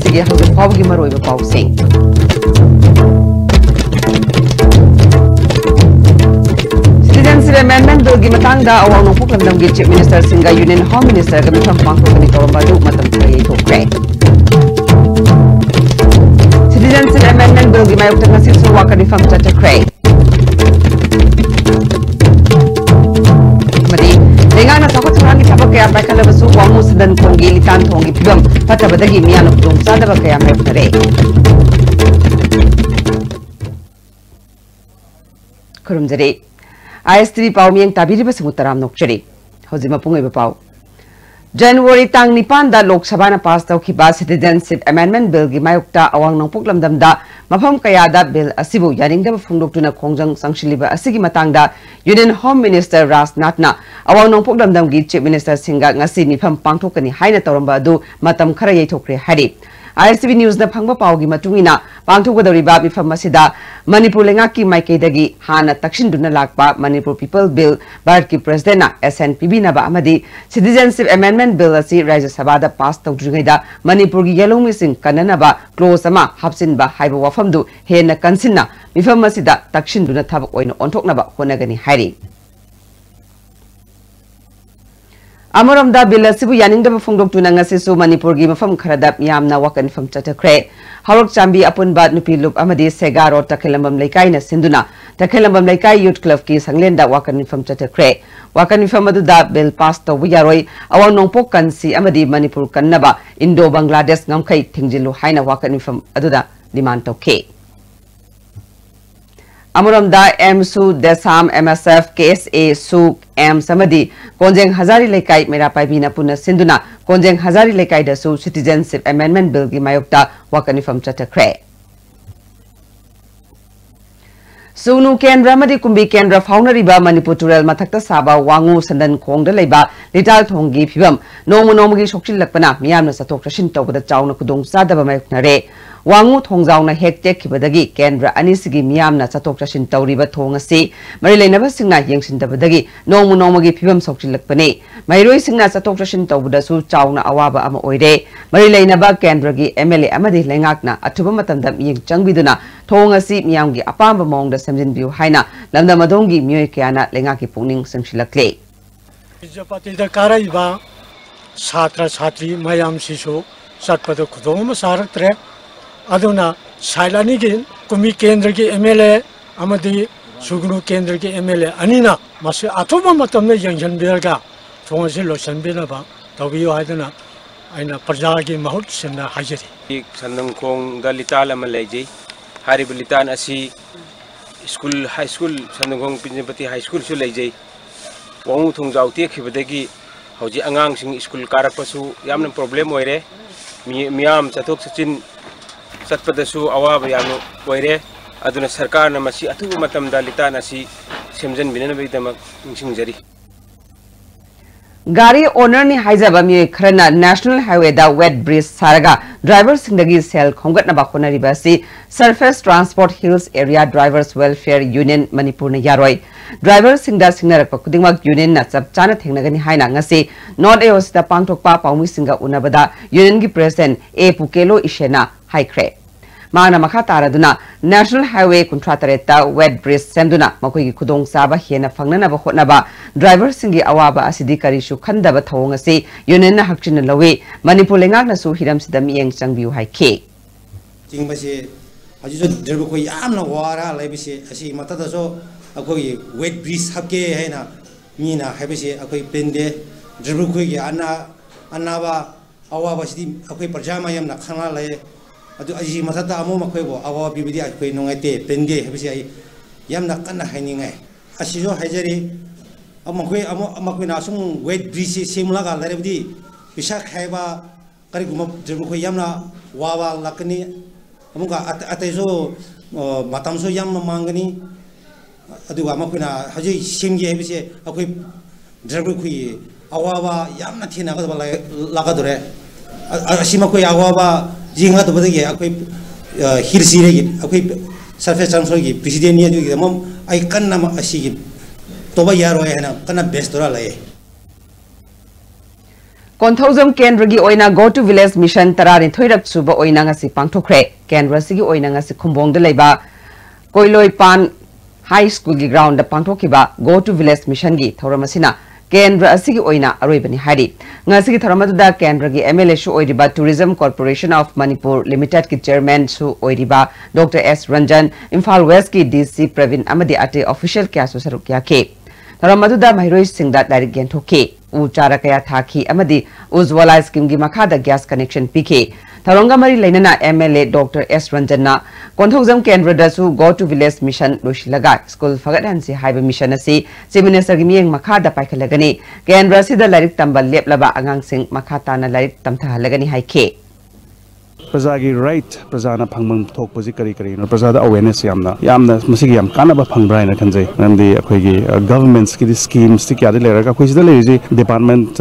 Sige hawag pawgi maroy ba pawsing. Citizenship Amendment Bill gi matangda awang nung puklamdam gi Chief Minister Singa Union Home Minister kami pampang ni Toromadu matam kaya ito kre. Citizenship Amendment Bill gi mayok tanga sisuwa ka ni fam chacha kre. Dengan na sakot sarang di sabak kaya mereka lepas su wangu sedang konggi litan konggi pibam pada badagi mian ukdung sada kaya mereka tere. Kurum jadi, ISTV pau miang tabiri besemutaram nok jadi. Hozima pungai bepau. January tang nipan da Lok Sabha na pass tau kiba Citizenship Amendment Bill gi mayukta awang nang puklamdam da mafam kaya da bill asibu yaning da funglok tuna kongjang sangshiliba asigi matang da Union Home Minister Rasnathna awang nang puklamdam gi Chief Minister Singa ngasi mifam pangthokani haina tawramba adu matam khara yaithokre hari ISTV News na phangba pawgi matungina pangthokadoriba mifam masida Manipur lengaki maikeidagi hana takshinduna lakpa Manipur People Bill Bharat ki President na SNPB na ba amadi Citizenship Amendment Bill asi Rajya Sabha da pass tawdringaida Manipur gi yellow missing kanana ba close ama hapsin ba haiba wafamdu hena kansinna mifam masida takshinduna thabak oina onthokna ba honagani hairi Amoramda bill asibu yaninda bafungdok tunang asisu Manipur gi mafam kharadap yamna wakan fam chatakre Harok Chambi apunba nupilup amadi Segaro Takilambam Laikai na sinduna Takilambam Laikai Youth Club ki sanglenda wakan fam chatakre wakan fam aduda bill pass to wiyaroy awang nongpok kansi amadi Manipur kannaba Indo Bangladesh ngamkai thingjilu haina wakan fam aduda demand to ke Amoramda MSU Desam MSF KSA Su M Samadi Konjeng Hazari Laikai Merapai Bina Puna Sinduna Konjeng Hazari Laikai da Su Citizenship Amendment Bill gi mayokta wakanifam chatakre Sunu Kendra Madi Kumbi Kendra Faunariba Manipur Tural Matakta Saba Wangu Sandan Kong da Laiba Lital Thonggi Phibam Nomu Nomugi Shokchil Lakpana Miyamna Satok Rashin Tawbada Chawna Kudong Sadaba Mayoknare Wangu Thongzauna Hektek Kibadagi Kendra Anisigi Miyamna Satok Rashin Tawriba Thongasi Marilainaba Singna Yengsindabadagi Nomu Nomugi Phibam Shokchil Lakpane Mairoi Singna Satok Rashin Tawbada Su Chawna Awaba Ama Oire Marilainaba Kendra gi MLA Amadi Lengakna Atuba Matamdam Yeng Changbiduna Thongasi Miyamgi Apamba Mongda Samjin View Haina Lamda Madongi Myoy Kiana Lengaki Puning Sangshilakle Japati da Karaiba Satra Satri Mayam Sisu Satpada Kudoma Saratre Aduna Sailani Kumi Kendra ki MLA Amadi Sugunu Kendra ki MLA Anina Masi Atuma Matamna Yangshan Birga Thongasi Losan Binaba Tawio Hadana Aina Parjagi Mahut Senda Hajari Sandang Kong Dalitala Malayji Hari Bilitan Asi School High School Sandong Pinjapati High School Sulajay Wangu Thongzau Tia Kibadagi Hoji Angang Sing School Karapasu Yamna problem oire Miyam Satok Sachin Satpadasu Awaba Yanu Oire Aduna Sarkar Namasi Atu Matam Dalita Nasi Simjan Binanavidama Singjari Gari owner ni haizaba mi khrana National Highway da wet bridge saraga driver singdagi sel khongat na bakona ribasi Surface Transport Hills Area Drivers Welfare Union Manipur na yaroi driver singda singnarak pakudingmak union na chap chana thengnagani haina ngasi North East da pangthokpa paumi singa unabada union gi president A Pukelo Ishena haikre Mana Makataraduna National Highway Contratareta wet bridge semduna makoi kudong saba hiena fangnana ba hotnaba driver singi awaba asidi karishu khandaba thawngasi union na hakchin lawe Manipur lengak na su hiram sidam yeng changbiu haike jingbase ajujo driver ko yamna wara laibise asi matada so akoi wet bridge habke haina mina habise akoi pende driver ko gi anaba awaba sidi akoi parjama yamna khana lai Adu aji matata amo makwebo awa bibidi akoi nongate pende habisi ai yamna kana hainingai asijo haijari amakoi na sum weight bridge simla ga larebdi bisa khaiba kari guma dribu ko yamna wawa lakni amuka ataiso matamso yamna mangani aduga amakoi na haji simgi hebise akoi dribu ko awawa yamna thina ga lagadore asima ko awawa jinga to badagi akoi hirsi regi akoi surface transfer gi president ni adu mom ai kanna ma asigi toba yaro hena kana best dora lai Konthozam Kendra gi oina go to village mission tarani thoirak chuba oina nga si pangthokre Kendra sigi oina nga si khumbong de leiba koiloi pan high school gi ground da pangthokiba go to village mission gi thoramasina Kendra asigi oina aroibani hari nga sigi thoramadu da Kendra gi MLA shu oiriba Tourism Corporation of Manipur Limited ki chairman shu oiriba Dr. S Ranjan Imphal West ki DC Pravin amadi ate official kya su saruk kya ke thoramadu da mairoi singda direct gen thoke Uchara kaya thaki amadi Ujwala scheme gi makhada gas connection pike Tharonga mari lainana MLA Dr. S Ranjanna Konthozam Kendra dasu go to village mission loishilaga school fagadan si haiba mission asi Minister gi miyeng makhada paikhalagani Kendra sida larik tambal leplaba angang sing makhata na larik tamthalagani haike Prajagi right prajana phangmang thok posi kari kari no prajada awareness yamna masigi yam kana ba phangbrai na khanjai namdi akhoi gi governments ki schemes ti kya de lera ka khoi sida le ji department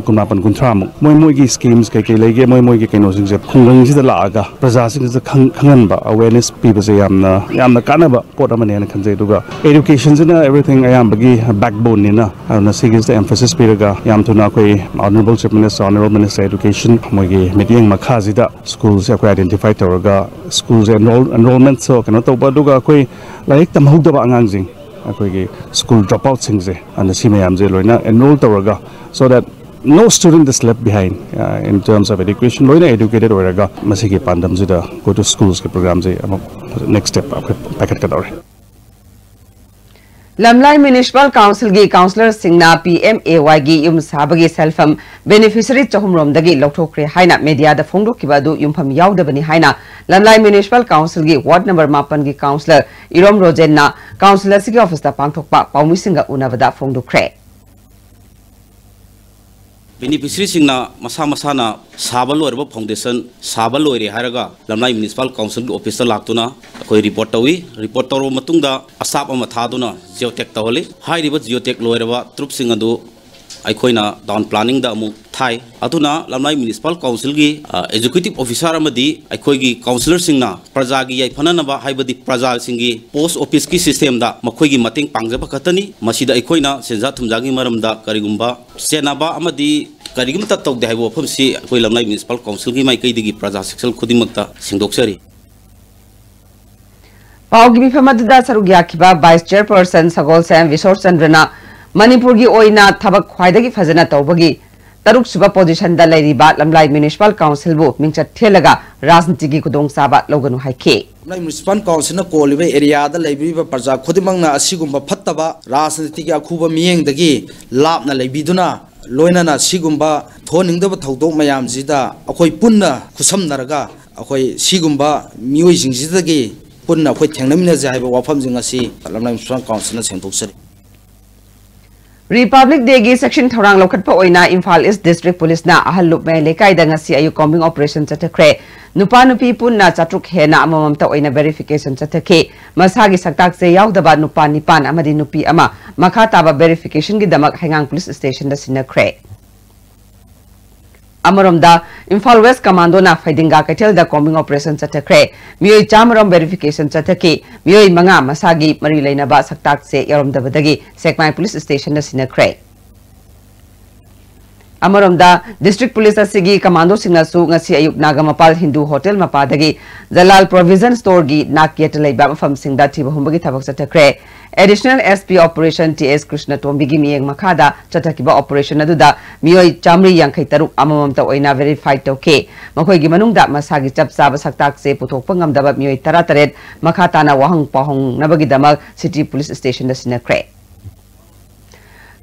kunapan kunthra mu moi gi schemes kai kai lege moi gi kaino sing je khungang sida la ga praja sing je khangan ba awareness pi ba je yamna kana ba pot amane na khanjai duga education sina everything ayam bagi backbone ni na na sig is the emphasis pi ga yam thuna koi honorable chief minister honorable minister education moi gi meeting makha jida schools ya ko identify tawraga schools enrollment so kana to baduga koi like tam hugda angang jing akoi gi school dropout singje and si mayam je loina enroll tawraga so that no student is left behind in terms of education loina educated oraga masigi pandam jida go to schools ke program je next step packet ka dore Lamlai Municipal Council gi Councillor Singna PMAY gi yum sabagi selfam beneficiary chahumrom dagi lokthokre haina media da phongdo kibadu yumpham yaudabani haina Lamlai Municipal Council gi ward number 8 gi Councillor Irom Rojenna Councillor sigi office da pangthokpa Paumi Singa unavada phongdokre Beneficiary singna masa na sabal loirba foundation sabal loire haraga Lamlai Municipal Council office ta laktuna koi report tawo matungda asap ama thaduna geotech tawle hairiba geotech loirba troop singadu aikoina down planning da amu thai aduna Lamlai Municipal Council gi executive officer amadi aikoi gi councillor singna praja gi yai phananaba haibadi praja singi post office ki system da makhoi gi mating pangjaba khatani masida aikoina senja thumjagi maramda karigumba senaba amadi karigumta tawde haibo phumsi akoi Lamlai Municipal Council gi mai kai digi praja section khudimakta singdoksari Paugi bifamada sarugya kiba vice chairperson Sagol Sam Visor Chandrana Manipur gi oina thabak khwaidagi fazana tawbagi taruk suba position da lairiba Lamlai Municipal Council bu mingchat thelaga rajniti gi kudong saba loganu haike Lamlai Municipal Council na koliba area da laibiba parja khudimangna asigumba phattaba rajniti gi akhuba miyeng dagi lapna laibiduna loina na sigumba thoningdaba thodok mayam jida akoi punna khusamnaraga akoi sigumba mioi jingsidagi punna akoi thengnamina jaiba wafam jingasi Lamlai Municipal Council na sengdoksari Republic Day gi section thorang lokhatpa oina Imphal East District Police na ahallup me lekai da ngasi ayu combing operation chathakre nupa nupi punna chatruk hena amamamta oina verification chathake masagi saktak se yaudaba nupa nipan amadi nupi ama makha taba verification gi damak hangang police station da sinakre Amaromda Imphal West Commando na Faidinga Katel da combing operation chathakre mioi chamarom verification chathake mioi manga masagi mari lainaba saktak se yaromdabadagi Sekmai police station da sinakre Amaromda District Police asigi Commando singnasu ngasi ayuk Nagamapal Hindu Hotel mapadagi Jalal Provision Store gi nakyet leiba mafam singda thibahumbagi thabak chathakre Additional SP Operation TS Krishna Tombigi miyeng makhada chathakiba operation aduda mioi chamri yankhai taruk amamamta oina verified toke makhoi gi manungda masagi chap chaba saktak se puthokpa ngamdaba mioi 13 makhata na wahang pahong nabagi damak City Police Station da sinakre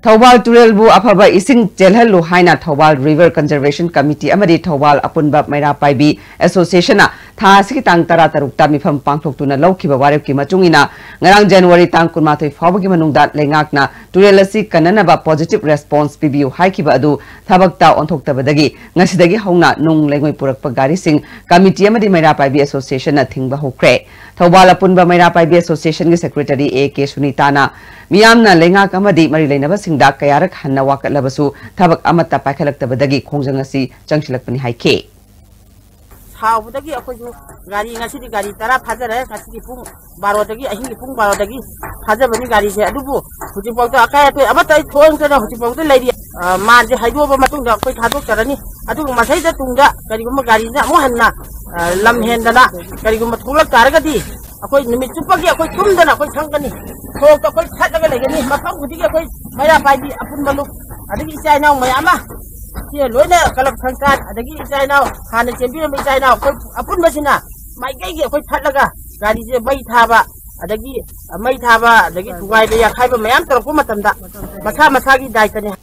Thobal Turelbu Afaba Ising Jelhalu Haina Thobal River Conservation Committee Amadi Thobal Apunba Maira Paibi Association Tha Sikitang Tara Tarukta Mifam Pangthoktuna Laukiba Wareki Machungina Ngarang January Tang Kunmatoi Fawagi Manungda Lengakna Turelasi Kananaba positive response PBU Haikiba Adu Thabakta Onthoktabadagi Ngasidagi Hongna Nung Lengoi Purak Pagari Sing Committee Amadi Maira Paibi Association Thingba Hokre Thobal Apunba Maira Paibi Association Secretary A.K. Sunitana Miyamna Lengak Amadi Marilainaba Singda Kayarak Hanna Wakalabasu Tabak Amata Pakalaktabadagi Kongjangasi Jangshilakpani Haike. How would the Gari Nasi Gari Tara Pazara, Nasi Pung, Barodagi, I think Pung Barodagi, Hazabani Gari Adubu, which is about Akaya, Amata Tones and which is about the lady, Marja Haidu Matunga, Quick Hadu Karani, Adu Masada Tunga, Kariguma Garina, Mohana, Lam Hendana, Kariguma Tula Taragati, a quick Nimitupaki, a quick Tundana, a quick Tankani, Hold a quick Tatagani, Maka, with the Maya Pai, Apunbalu, I think it's now Mayama. Here, Luna, Kalab Tankan, the Gigi now, Hana Champion now, Apun Masina, my gay, quick Pataga, Gadi Maitaba, the Gi, a Maitaba, the Git, why they are Kaiba Mayanta, Pumatanda, Makamasagi Daikani.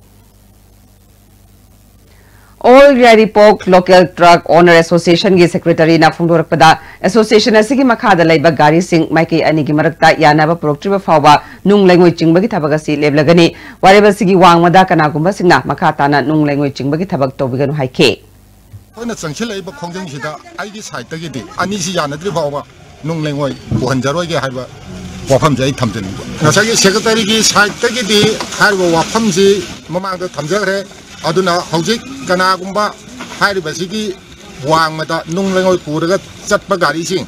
All Yaripok Local Truck Owner Association Gi Secretary na Fundurpada Association Asigi Makada Laiba Gari Singh Maiki Anigi Marakta Yanaba Proctriba Fawa Nung Language Chingbagi Tabagasi Leblagani Whatever Sigi Wang Madakana Gumbasina Makatana Nung Language Chingbagi Tabak Tobigan Haike. When it's actually a Kongan Hida, I decide to get it. Anisi Yanadri Bawa Nung Language, Wanjaroga Haba Wapamja Tamden. Nasagi Secretary is high take it, Harbo Wapamzi, Mamanga Tamjare. Aduna Hojik Kanagumba Haribasiki Wang Mata Nung Lango Puraga Satpagari Sing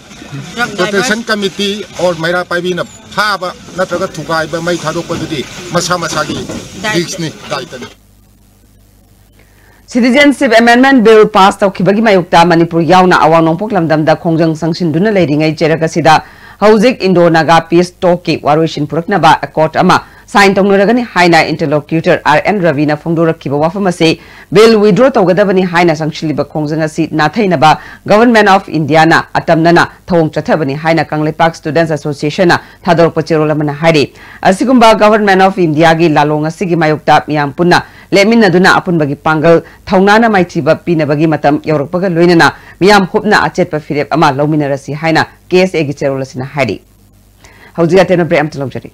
Protection Committee or Maira Pavina Paba Nataga Tukai by my Tadopadi Masamasagi Disney Titan. Citizenship Amendment Bill passed of Kibagi Mayukta Manipur Yauna Awanong Poklamdam da Kongjang Sanction Duna Lading a Jerakasida Hojik Indo Naga Peace Toki Warishin Purknaba a court ama. Sign Tongragani Haina interlocutor R.N. Ravina Fondura Kibawafamase, Bill withdraw Togadabani Haina Sankshiliba Kongzangasi, Nathainaba, Government of Indiana, Atamnana, Tong Chatabani Haina Kanglepak Students Association, Tador Pachirolamana Hari, Asigumba Government of Indiagi, Lalonga Sigi Mayukta, Miampuna, Lemina Duna Apun Bagi Pangal, Taunana Maitiba, Pinabagi Matam, Yoropaga Luinana, Miam Hupna Achet Pafirep Ama, Lominarasi Haina, KS Egicherolasina Hari. Howzia Bream Telogeri.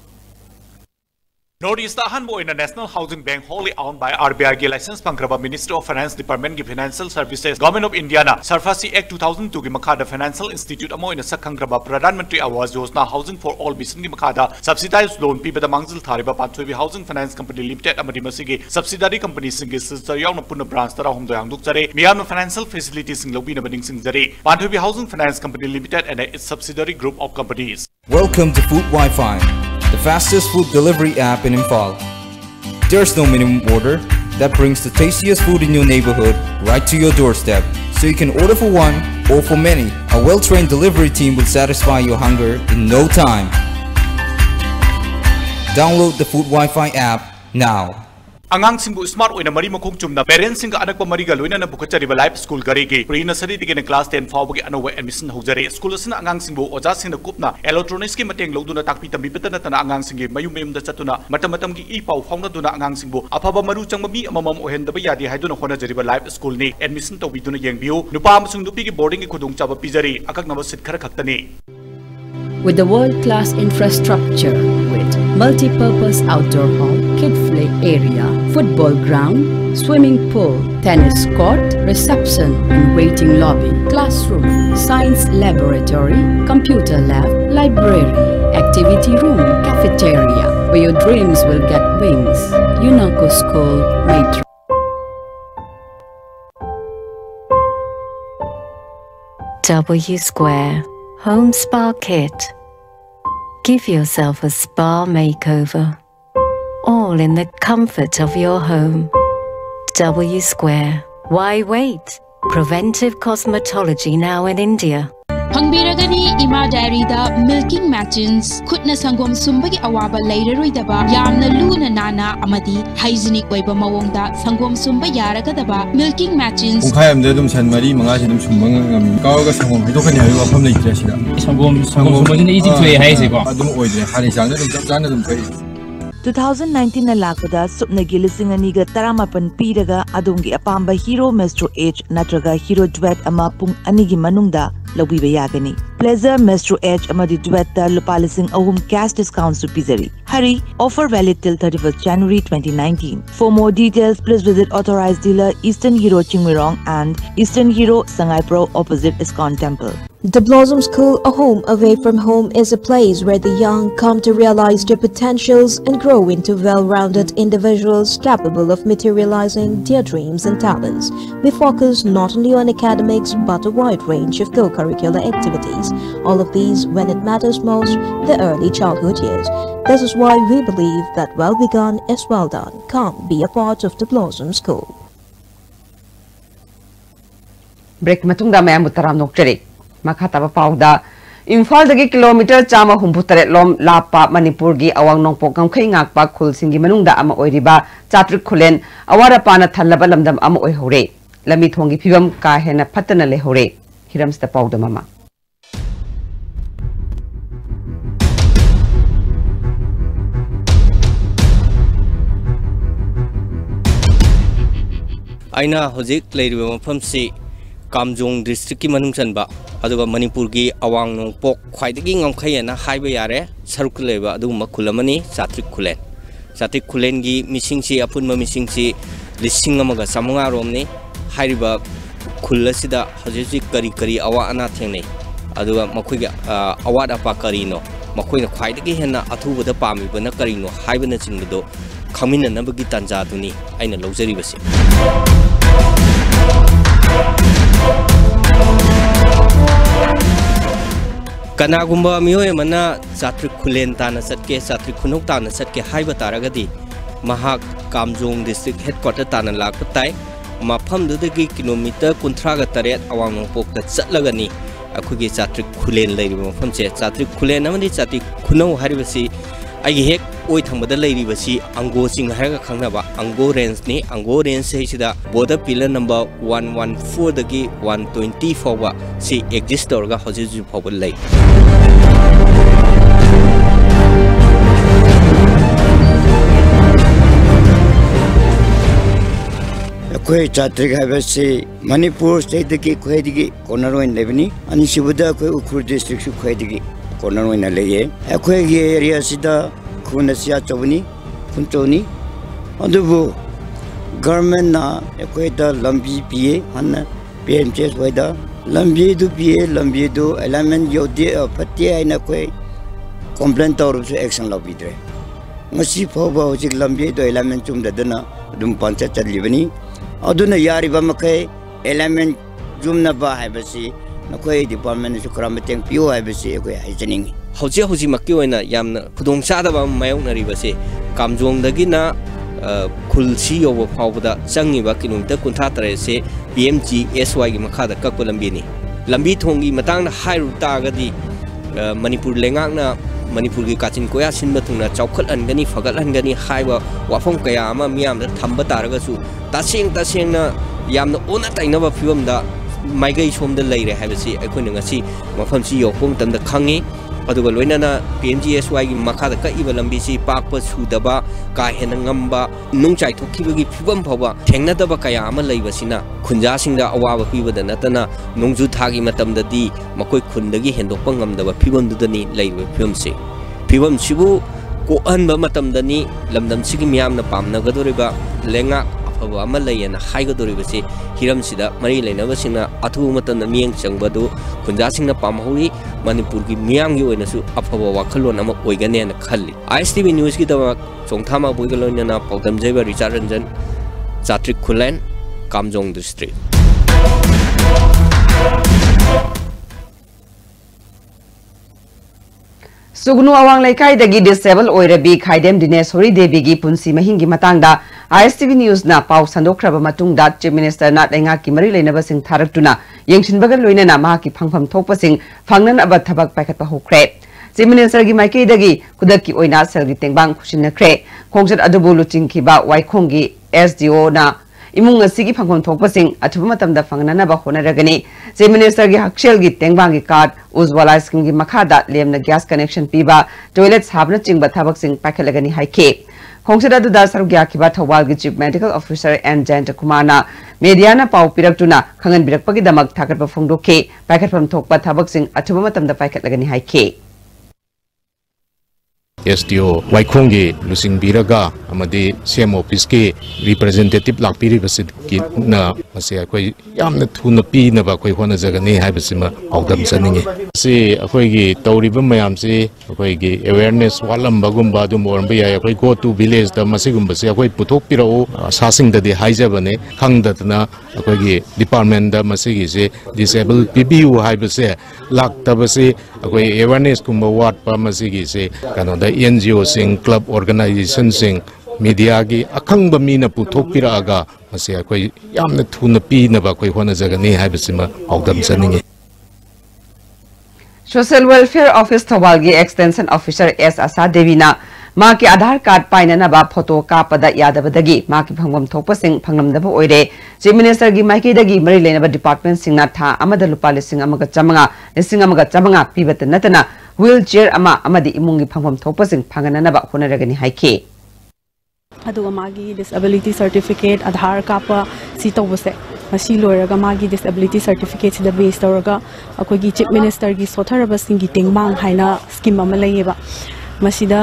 Notice the Hanbo in the National Housing Bank wholly owned by RBI license Pankraba Ministry of Finance Department Financial Services Government of Indiana Sarfasi Act 2002 ki Makada Financial Institute amo in the Sakangraba Pradhan Mantri Awas Yojana Housing for All Bisin ki Makada subsidized loan pi bada mangzil thariba Panthoibi Housing Finance Company Limited amadi masigi subsidiary company singi sister yauna puna branch tara homdo yang dukjare miyamna financial facilities sing lobi na bading sing jare Panthoibi Housing Finance Company Limited and its subsidiary group of companies. Welcome to Food Wi-Fi, the fastest food delivery app in Imphal. There's no minimum order that brings the tastiest food in your neighborhood right to your doorstep, so you can order for one or for many. A well-trained delivery team will satisfy your hunger in no time. Download the Food Wi-Fi app now. Angang singbu smart oina mari makong chumna parents singa anak pa mariga loina na bukachariba live school garigi pre nursery tigena class 10 fawbagi anowa admission hojare school asina angang singbu oja singna kupna electronics ki mateng loduna takpi tambi petana tana angang singi mayum mayum da chatuna matam ki I pau fauna duna angang singbu afaba maru changma mi amamam ohen daba yadi haiduna khona jariba live school ni admission to biduna yengbiu nupa amasung nupi ki boarding ki khudung chaba pijari akak naba sit khara khaktani. With the world-class infrastructure with multi-purpose outdoor hall, kid-play area, football ground, swimming pool, tennis court, reception and waiting lobby, classroom, science laboratory, computer lab, library, activity room, cafeteria, where your dreams will get wings. UNACO School, Maitri. W Square Home Spa Kit. Give yourself a spa makeover, all in the comfort of your home. W Square. Why wait? Preventive cosmetology now in India. Hangbiragani Ima Diary-da milking machines, khutna sangom sumbagi awaba leireroidaba, yamna luna nana amadi hygienic oiba mawongda sangom sumba yaragadaba milking machines. Ungkhayamda dum sanmari mangasi dum sumba ngami kawaga sangom hidokani hayo wafam leitra sida. Sangom sumbajina easy to hai se ko. Adum oidre hari changna dum chapchana dum kai. 2019 na lakpada supnagi lising aniga taramapan piraga adongi apamba hero Maestro H natraga hero duet ama pung anigi manungda lawiba yagani. Pleasure Maestro H amadi duet da lupa lising ahum cash discount su pizari. Hurry, offer valid till 31st January 2019. For more details, please visit authorized dealer Eastern Hero Chingmirong and Eastern Hero Sangai Pro opposite ISKCON Temple. The Blossom School, a home away from home, is a place where the young come to realize their potentials and grow into well-rounded individuals capable of materializing their dreams and talents. We focus not only on academics but a wide range of co-curricular activities, all of these when it matters most, the early childhood years. This is why we believe that well begun is well done. Come be a part of the Blossom School. Break matungda mayam utaram nokjari. Makhataba pauda Imphal dagi kilometer chama humputare lom lapa Manipur gi awang nongpok ngamkhai ngakpa khul singi manungda ama oiriba chatrik khulen awara pana thallaba lamdam ama oihore lami thongi phibam ka hena phatana lehore hiramsta pauda mama aina hojik leiriba mafamsi Kamjong district ki manung chanba aduga Manipur gi awang nongpok khwaidagi ngamkhayana haiba yare saruk leba aduguma khulamani Chatrik Khulen gi misingsi apunma misingsi lising amaga samunga romni hairiba khulasida hajeji kari awa ana thengnei aduga makhoiga awad apa karino makhoina khwaidagi hena athubada pamibana karino haibana chingdo khamina nabagi tanja duni aina lojari basi Kanagumba miyoy mana Chatrik Khulen tana satke Chatrik Khunok tana satke haiba taragadi mahak Kamjong district headquarter tana lakpatai mafam dudagi kilometer 38 awang nongpok ta chatlagani akhugi Chatrik Khulen leiri mafam che Chatrik Khulen amani Chatrik Khunau haribasi agi hek oi thambada leiri basi ango sing haraga khangnaba ango range ni ango range sei sida border pillar number 114 dagi 120 forwa si exist orga hojiju forwa lei koi Chatrik habasi Manipur state dagi koi digi cornerwine lebni ani sibuda koi Ukhur district su koi digi cornerwine leye koi gi area sida Kunasia Chavani, Kuntoni, Adubu, government na equator Lambi PA, Hanna, PMCS Weda, Lambi do PA, Lambi do element Yodi, Patia in a quay, complaint or action lobby. Masi Poba, which Lambi do element the Dana, Dum Pancha Livani, Aduna Yari Bamake, element Jumnaba Habasi, Nakoi department is cramating pure Habasi, hygienic. Hoji makki oina yamna khudong chadaba mayong naribase Kamjong dagina khulsi yobo phawda changiba kilometer 38 se PMG SY gi makhada kakko lambi thongi matangna hairu tagadi Manipur lengakna Manipur gi kachin koya sinba thungna chawkhat angani fagal angani haiba wafam kaya ama miyamda thamba taraga su taseng na yamna ona tainaba phibamda maigai somda leire habasi aikoina ngasi mafamsi yopom tamda khangi aduga loinana PMGSY gi makhada ka iba lambi si pakpa sudaba ka hena ngamba nungchai thokibagi phibam phawa thengnadaba kaya ama leibasina khunja singda awaba pibada natana nongju thagi matamda di makoi khundagi hendokpa ngamdaba phibam dudani leiba phibam sibu ko anba matamdani lamdam sigi miyamna pamna gadoriba lenga afaba ama leyana haigadoribasi hiram sida mari leinabasina athu matamna mieng changbadu khunja singna pamhori Manipur ki miyam gi oina su afaba wakhalon ama oigane na khalli ISTV news ki dama chongthama boigalona na pautam jaiba Richard Ranjan Chatrik Khulen Kamjong district Sugnu awang laikai dagi disable oirabi khaidem Dineshori Devi gi punsi mahingi matangda ISTV news na pau sandokraba matungda Chief Minister na lenga ki mari leinaba sing tharaktuna yengchinbaga loinana ma ki phangpham thokpasing phangnan aba thabak paikhatpa hokre Chief Minister gi maikei dagi kudaki oina selgi tengbang khusinakre khongjat adubu luching khiba waikhong gi SDO na imung asigi phangpham thokpasing athuba matamda phangnana ba honaragani Chief Minister gi hakshel gi tengbang gi card Ujwala scheme gi makhada lemna gas connection piba toilet sabna chingba thabak sing pakhalagani haike खोंगसेदा दुदा सरुक याखिबा थौबाल की chief medical officer N Jayanta कुमारना मीडियाना पाउ पिरक्तुना खंगन बिरक्पगी दमक थाकटप फोंदोखे पाइखटफम थोकपा थबकसिंग अथुबा मतमदा पाइखटलगनी हाइखे SDO वाइखोंगे लुसिंग बिरगा अमदे CM ऑफिस के रिप्रेजेंटेटिव लाक्पिरि बसिद की ना मसे अखोई यामना थुना पीनबा अखोई होना जगने हाइबसिमा औदम सनिंगे से अखोई तौरिबा मयाम से अखोई अवेयरनेस वालंबगुंबा दुम ओरंबा याय अखोई गो टू विलेज द मसिगुंबा से अखोई पुथोक पिराओ सासिंग ददे हाइजबने खंगदतना अखोई डिपार्टमेंट द मसिगी से डिसेबल पीबीयू हाइबसे लाक्तबसे अखोई अवेयरनेस कुंबा वाटपा मसिगी से कनो द NGO सिंग क्लब ऑर्गेनाइजेशन सिंग मीडिया की अखंग मीना पुथोकपिरागा मसे अखोई यामना थुना पीनबा अखोई होना जगने हाइबसिमा औदम सनिंगे सोशल वेलफेयर ऑफिस थौबाल की एक्सटेंशन ऑफिसर एस आशा देवीना मा के आधार कार्ड पाइननबा फोटो कापदा यादबदगी मा की फंगम थोपसिंग फंगलमदब ओइरे चीफ मिनिस्टर की माइकेदगी मरी लेनबा डिपार्टमेंट सिंगना था अमदा लुपा लिसिंग अमगा चमंगा पीबत नतना व्हील चेयर अमदी इमुंग की फंगम थोपसिंग फंगननबा होनरगनी हाइखे अदुगा मागी डिसेबिलिटी सर्टिफिकेट आधार कापा सी तौबसे मसी लोयरगा मागी डिसेबिलिटी सर्टिफिकेट सिदा बेस तौरगा अखोगी चीफ मिनिस्टर की सोथरबा सिंगी टेंगमांग हाइना स्कीम अमा लैयेबा मसीदा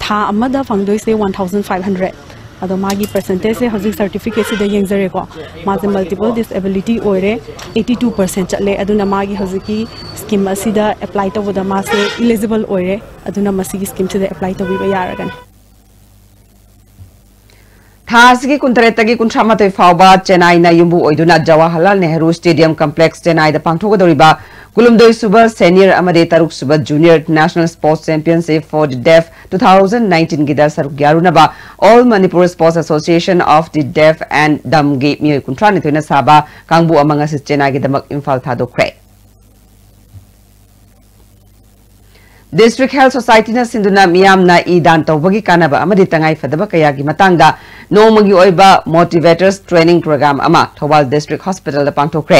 था अमदा फंगदोइसे 1500 अदो मागी परसेंटेज से हजिक सर्टिफिकेट सिदा येंगजरेको माजे मल्टीपल डिसेबिलिटी ओइरे 82% चले अदुना मागी हजिकी स्कीम असिदा अप्लाई तौबदा मासे एलिजिबल ओइरे अदुना मसीगी स्कीम सिदा अप्लाई तौबिबा यारगने थासगी कुंतरेतगी कुंथ्रामतै फावबा चेन्नई ना युम्बु ओइदुना जवाहरलाल नेहरू स्टेडियम कॉम्प्लेक्स चेन्नई दा पांगथोगदोरिबा कुलुमदोइ सुबा सीनियर अमदे तरुक सुबा junior national sports championship for the deaf 2019 गिदा सरुक यारुनबा all Manipur sports association of the deaf and dumb गे मिय कुंथ्रानि थोइना साबा कांगबु अमंगा से चेन्नई गी दमक Imphal थादोख्रे District Health Society na sinduna miyam na idan tawbagi kanaba amadi tangay fadaba kaya gi matangda nomagi oiba motivators training program ama Thobal District Hospital da pangthokre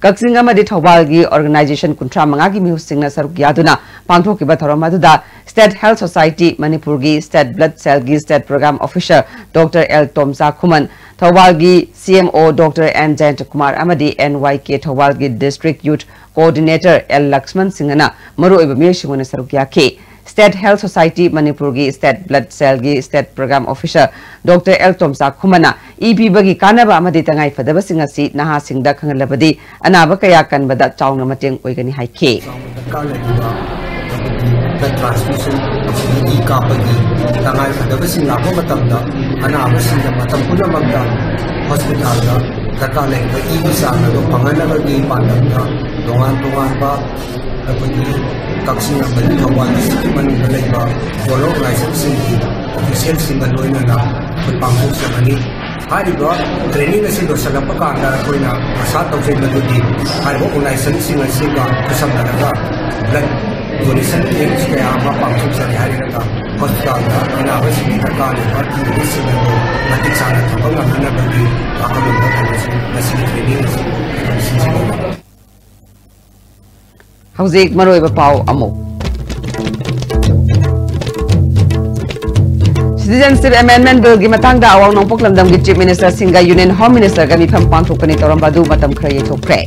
kaksing amadi Thobal gi organization kuntra manga gi mihusing na saruk yaduna pangthokiba thorom aduda State Health Society Manipur gi State Blood Cell gi State Program Officer Dr. L. Tomsa Khuman Thobal gi CMO Dr. N. Jayant Kumar amadi NYK Thobal gi District Youth Coordinator L. Lakshman Singhana maru iba miyashimona saruk yake State Health Society Manipur gi State Blood Cell gi State Program Officer Dr. L. Tomsa Khumana EP bagi kanaba amadi tangai fadaba singasi naha singda khangalabadi anaba kaya kanbada chawna mateng oigani haike blood transfusion e kapagi tangai fadaba singako matamda anaba singda matam punamagda hospital da dakale e visa na do panganaga gi pandamda dongan ba apagi kaksing amali Thobal district manungda laiba follow licensing official single loina na pangthok samani hariba training asi do salapa kanda koina asa tawse madudi hariba licensing asi ga kasamdanaga blood donation games kaya ama pangthok sari harika hospital da anaba singa kale party medicine do matik sana thabang amana bagi akamunda kasi training asi Hauzik maroiba pau amo Citizenship Amendment Bill gi matangda awang nongpok lamdam gi Chief Minister Singa Union Home Minister ga mifam pangthokani torambadu matam khray thokre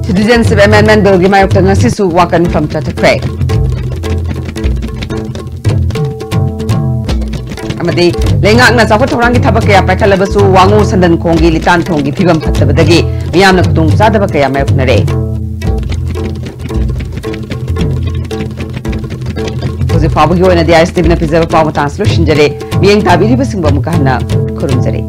Citizenship Amendment Bill gi mayok tanga sisu wakan from chatakre amadi lengak na chawat thorang gi thabak ya paikalabasu wangu sandan khongi litan thongi phibam phattabadagi miyamna kutung sadaba kaya mayok nare Fabio and the ISTV na pizza power translution jare, being tabiri basing bomukana, Kurumzare.